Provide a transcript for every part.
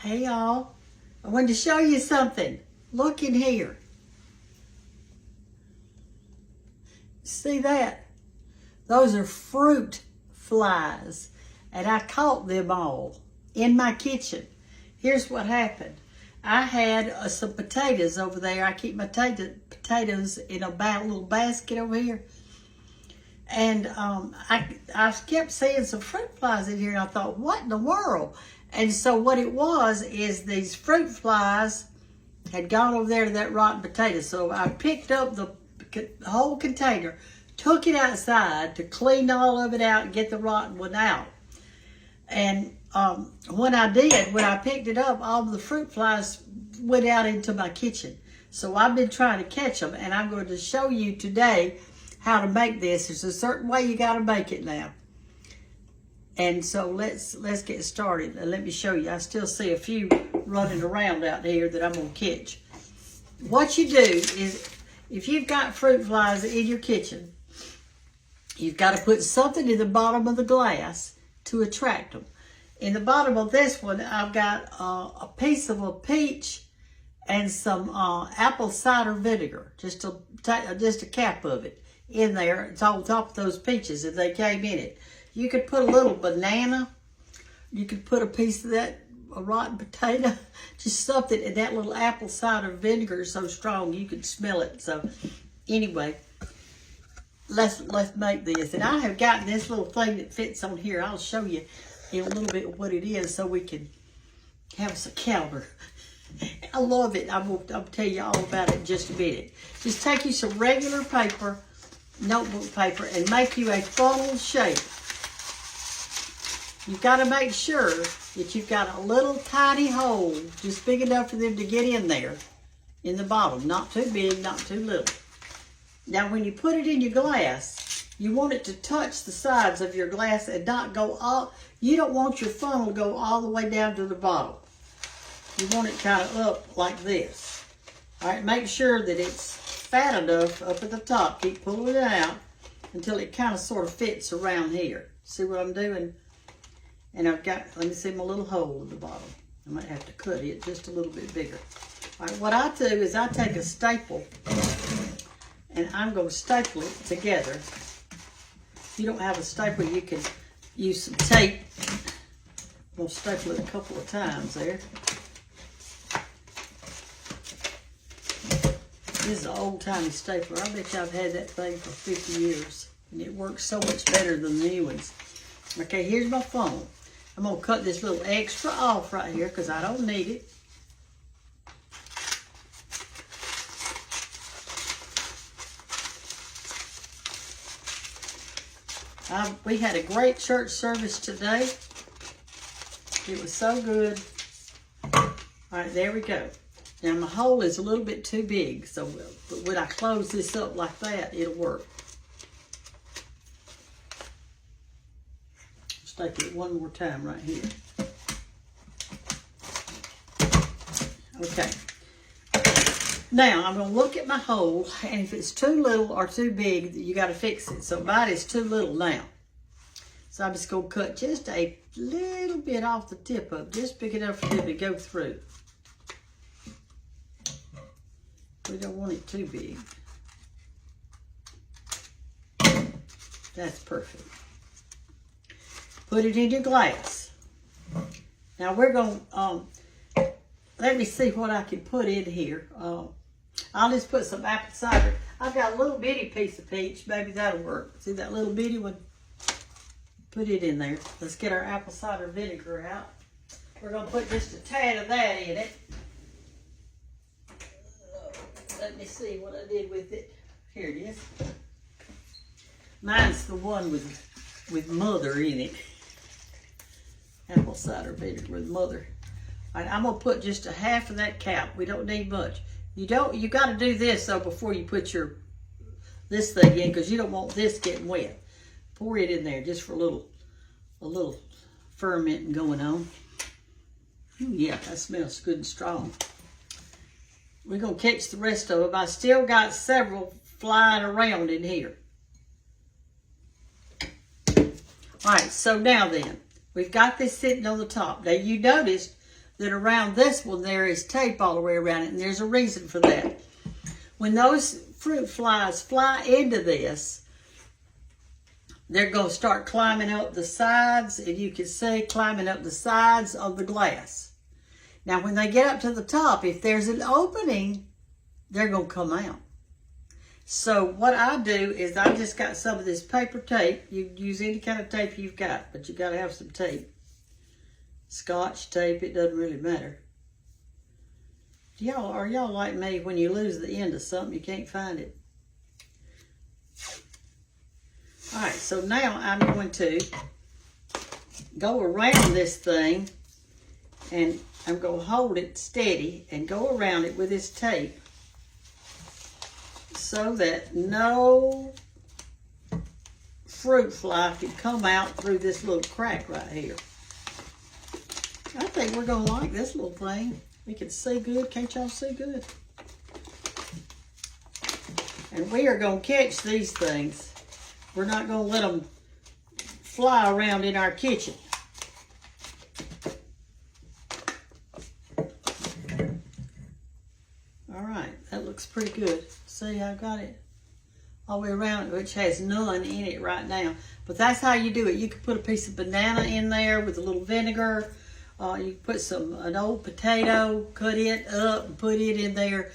Hey y'all, I wanted to show you something. Look in here. See that? Those are fruit flies, and I caught them all in my kitchen. Here's what happened. I had some potatoes over there. I keep my potatoes in a little basket over here. And I kept seeing some fruit flies in here, and I thought, what in the world? And so what it was is these fruit flies had gone over there to that rotten potato. So I picked up the whole container, took it outside to clean all of it out and get the rotten one out. And when I picked it up, all the fruit flies went out into my kitchen. So I've been trying to catch them, and I'm going to show you today how to make this. There's a certain way you got to make it now. And so let's get started. And let me show you. I still see a few running around out here that I'm going to catch. What you do is, if you've got fruit flies in your kitchen, you've got to put something in the bottom of the glass to attract them. In the bottom of this one, I've got a piece of a peach and some apple cider vinegar, just a cap of it in there. It's on top of those peaches, and they came in it. You could put a little banana. You could put a piece of that rotten potato, just something. And that little apple cider vinegar is so strong you could smell it. So anyway, let's make this. And I have gotten this little thing that fits on here. I'll show you in a little bit what it is so we can have us a counter. I love it. I'll tell you all about it in just a minute. Just take you some regular paper, notebook paper, and make you a funnel shape. You've got to make sure that you've got a little tiny hole, just big enough for them to get in there, in the bottom. Not too big, not too little. Now, when you put it in your glass, you want it to touch the sides of your glass and not go all. You don't want your funnel to go all the way down to the bottom. You want it kind of up like this. All right, make sure that it's fat enough up at the top. Keep pulling it out until it kind of sort of fits around here. See what I'm doing? And I've got, let me see my little hole at the bottom. I might have to cut it just a little bit bigger. All right, what I do is I take a staple and I'm going to staple it together. If you don't have a staple, you can use some tape. I'm going to staple it a couple of times there. This is an old-timey stapler. I bet you I've had that thing for 50 years. And it works so much better than the new ones. Okay, here's my funnel. I'm going to cut this little extra off right here because I don't need it. We had a great church service today. It was so good. All right, there we go. Now my hole is a little bit too big, so when I close this up like that, it'll work. Staple it one more time right here. Okay. Now I'm going to look at my hole, and if it's too little or too big, you got to fix it. So mine is too little now. So I'm just going to cut just a little bit off the tip of it, just big enough for them to go through. We don't want it too big. That's perfect. Put it in your glass. Now we're going to, let me see what I can put in here. I'll just put some apple cider. I've got a little bitty piece of peach. Maybe that'll work. See that little bitty one? Put it in there. Let's get our apple cider vinegar out. We're going to put just a tad of that in it. Let me see what I did with it. Here it is. Mine's the one with mother in it. Apple cider vinegar with mother. All right, I'm gonna put just a half of that cap. We don't need much. You got to do this though before you put this thing in, because you don't want this getting wet. Pour it in there just for a little fermenting going on. Ooh, yeah, that smells good and strong. We're going to catch the rest of them. I still got several flying around in here. All right, so now then, we've got this sitting on the top. Now you noticed then around this one there is tape all the way around it, and there's a reason for that. When those fruit flies fly into this, they're going to start climbing up the sides, and you can see climbing up the sides of the glass. Now, when they get up to the top, if there's an opening, they're going to come out. So what I do is I just got some of this paper tape. You can use any kind of tape you've got, but you got to have some tape. Scotch tape, it doesn't really matter. Are y'all like me? When you lose the end of something, you can't find it. All right, so now I'm going to go around this thing, and I'm going to hold it steady and go around it with this tape so that no fruit fly can come out through this little crack right here. I think we're going to like this little thing. We can see good. Can't y'all see good? And we are going to catch these things. We're not going to let them fly around in our kitchen. All right, that looks pretty good. See, I've got it all the way around, which has none in it right now. But that's how you do it. You can put a piece of banana in there with a little vinegar. You can put an old potato, cut it up and put it in there.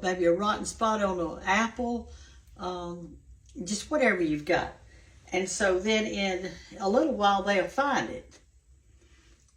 Maybe a rotten spot on an apple. Just whatever you've got. And so then in a little while, they'll find it.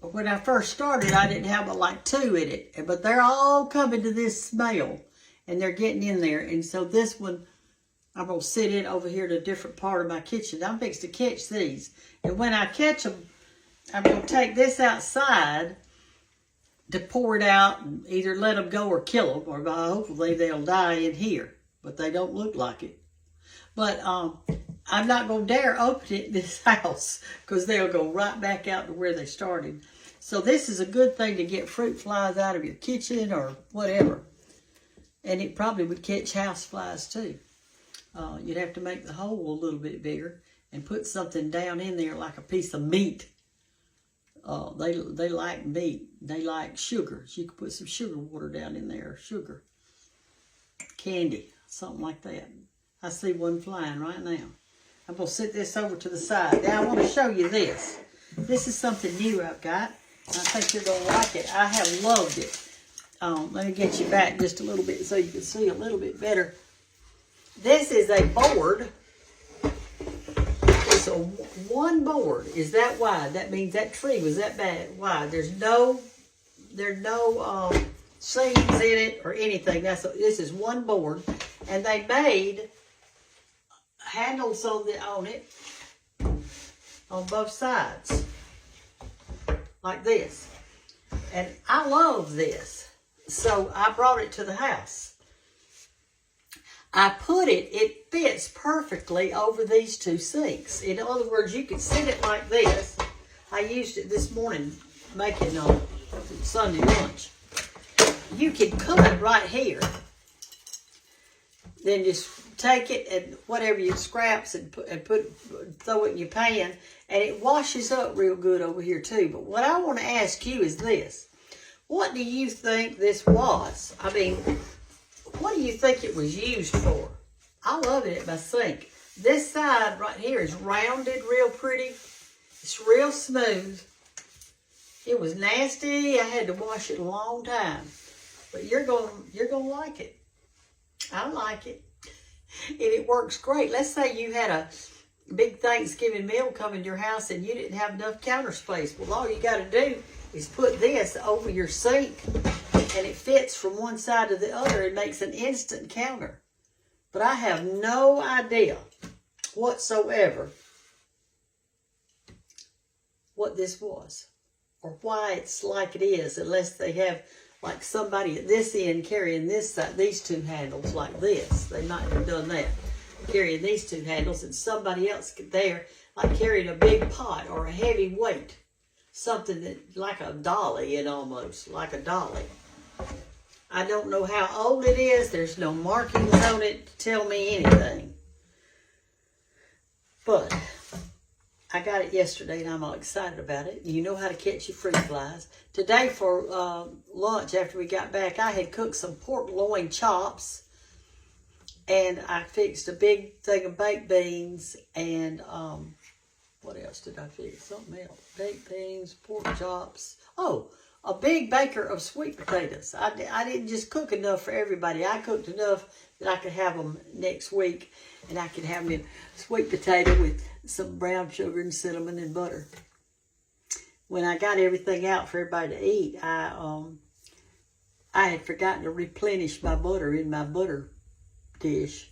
But when I first started, I didn't have but like 2 in it. But they're all coming to this smell. And they're getting in there. And so this one, I'm going to sit it over here to a different part of my kitchen. I'm fixed to catch these. And when I catch them, I'm going to take this outside to pour it out and either let them go or kill them. Or hopefully they'll die in here. But they don't look like it. But I'm not going to dare open it in this house because they'll go right back out to where they started. So this is a good thing to get fruit flies out of your kitchen or whatever. And it probably would catch house flies too. You'd have to make the hole a little bit bigger and put something down in there like a piece of meat. They like meat. They like sugar. So you could put some sugar water down in there. Sugar. Candy. Something like that. I see one flying right now. I'm going to sit this over to the side. Now I want to show you this. This is something new I've got. I think you're going to like it. I have loved it. Let me get you back just a little bit so you can see a little bit better. This is a board. It's one board is that wide. That means that tree was that wide. There's no seams in it or anything. This is one board, and they made handles on it on both sides like this. And I love this, so I brought it to the house. It fits perfectly over these 2 sinks. In other words, you could sit it like this. I used it this morning making Sunday lunch. You can cut right here. Then just take it and whatever your scraps and throw it in your pan, and it washes up real good over here too. But what I want to ask you is this: what do you think this was? I mean, what do you think it was used for? I love it at my sink. This side right here is rounded real pretty. It's real smooth. It was nasty. I had to wash it a long time. But you're gonna like it. I like it. And it works great. Let's say you had a big Thanksgiving meal come in your house and you didn't have enough counter space. Well, all you got to do is put this over your sink, and it fits from one side to the other. It makes an instant counter. But I have no idea whatsoever what this was or why it's like it is, unless they have like somebody at this end carrying this side, these 2 handles like this. They might have done that, carrying these 2 handles, and somebody else there like carrying a big pot or a heavy weight, something that like a dolly, almost like a dolly. I don't know how old it is. There's no markings on it to tell me anything. But I got it yesterday and I'm all excited about it. You know how to catch your fruit flies. Today for lunch after we got back, I had cooked some pork loin chops. And I fixed a big thing of baked beans and what else did I fix? Something else. Baked beans, pork chops. Oh, a big baker of sweet potatoes. I didn't just cook enough for everybody. I cooked enough that I could have them next week. And I could have them in sweet potato with some brown sugar and cinnamon and butter. When I got everything out for everybody to eat, I had forgotten to replenish my butter in my butter dish.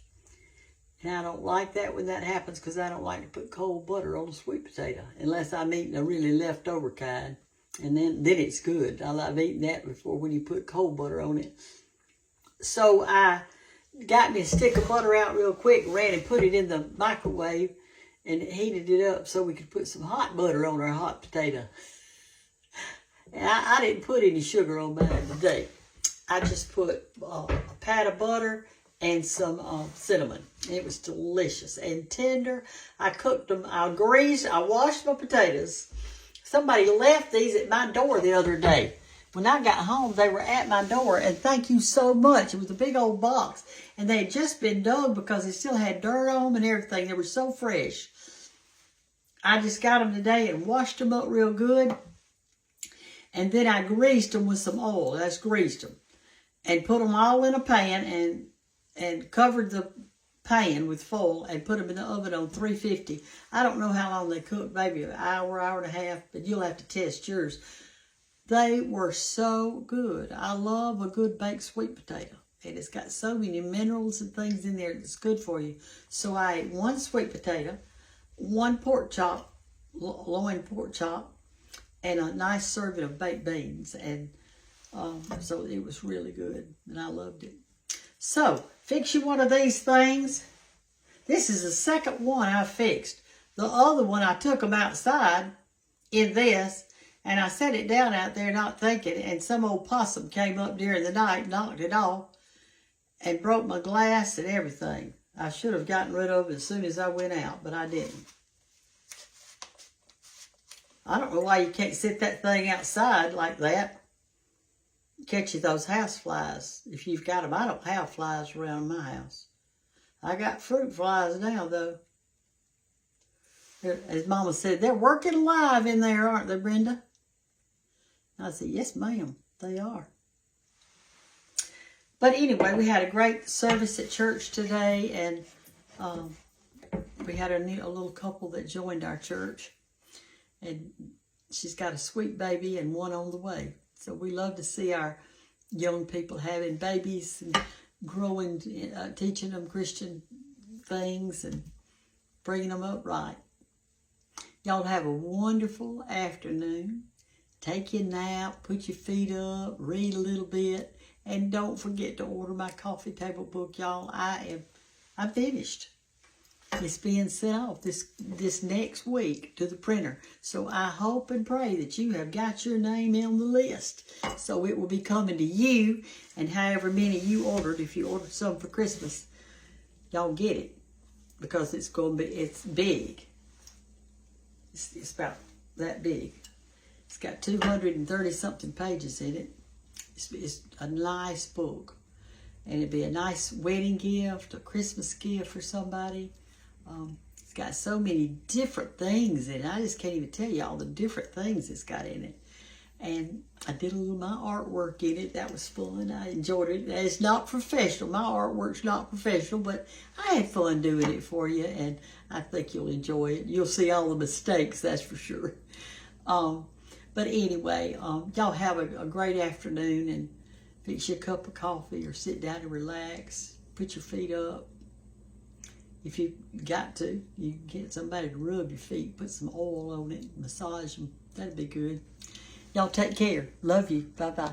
And I don't like that when that happens because I don't like to put cold butter on a sweet potato unless I'm eating a really leftover kind. And then it's good. I love eating that before when you put cold butter on it. So I got me a stick of butter out real quick, ran and put it in the microwave and heated it up so we could put some hot butter on our hot potato. And I didn't put any sugar on mine today. I just put a pat of butter and some cinnamon. It was delicious and tender. I cooked them. I washed my potatoes. Somebody left these at my door the other day. When I got home, they were at my door, and thank you so much. It was a big old box, and they had just been dug because they still had dirt on them and everything. They were so fresh. I just got them today and washed them up real good, and then I greased them with some oil. I just greased them and put them all in a pan and covered the pan with foil and put them in the oven on 350. I don't know how long they cooked, maybe an hour, hour and a half, but you'll have to test yours. They were so good. I love a good baked sweet potato. And it's got so many minerals and things in there that's good for you. So I ate one sweet potato, one pork chop, loin pork chop, and a nice serving of baked beans. And so it was really good, and I loved it. So, fix you one of these things. This is the second one I fixed. The other one, I took them outside in this, and I set it down out there not thinking, and some old possum came up during the night, knocked it off, and broke my glass and everything. I should have gotten rid of it as soon as I went out, but I didn't. I don't know why you can't set that thing outside like that. Catch you those house flies if you've got them. I don't have flies around my house. I got fruit flies now, though. As Mama said, they're working alive in there, aren't they, Brenda? I said, yes, ma'am, they are. But anyway, we had a great service at church today, and we had a little couple that joined our church, and she's got a sweet baby and one on the way. So we love to see our young people having babies and growing, teaching them Christian things and bringing them up right. Y'all have a wonderful afternoon. Take your nap, put your feet up, read a little bit, and don't forget to order my coffee table book, y'all. I'm finished. It's being sent off this next week to the printer. So I hope and pray that you have got your name on the list. So it will be coming to you, and however many you ordered, if you ordered some for Christmas, y'all get it. Because it's big. It's about that big. It's got 230 something pages in it. It's a nice book. And it'd be a nice wedding gift, a Christmas gift for somebody. It's got so many different things in it. I just can't even tell you all the different things it's got in it. And I did a little of my artwork in it. That was fun. I enjoyed it. It's not professional. My artwork's not professional, but I had fun doing it for you, and I think you'll enjoy it. You'll see all the mistakes, that's for sure. But anyway, y'all have a great afternoon, and fix you a cup of coffee or sit down and relax. Put your feet up. If you got to, you can get somebody to rub your feet, put some oil on it, massage them. That'd be good. Y'all take care. Love you. Bye-bye.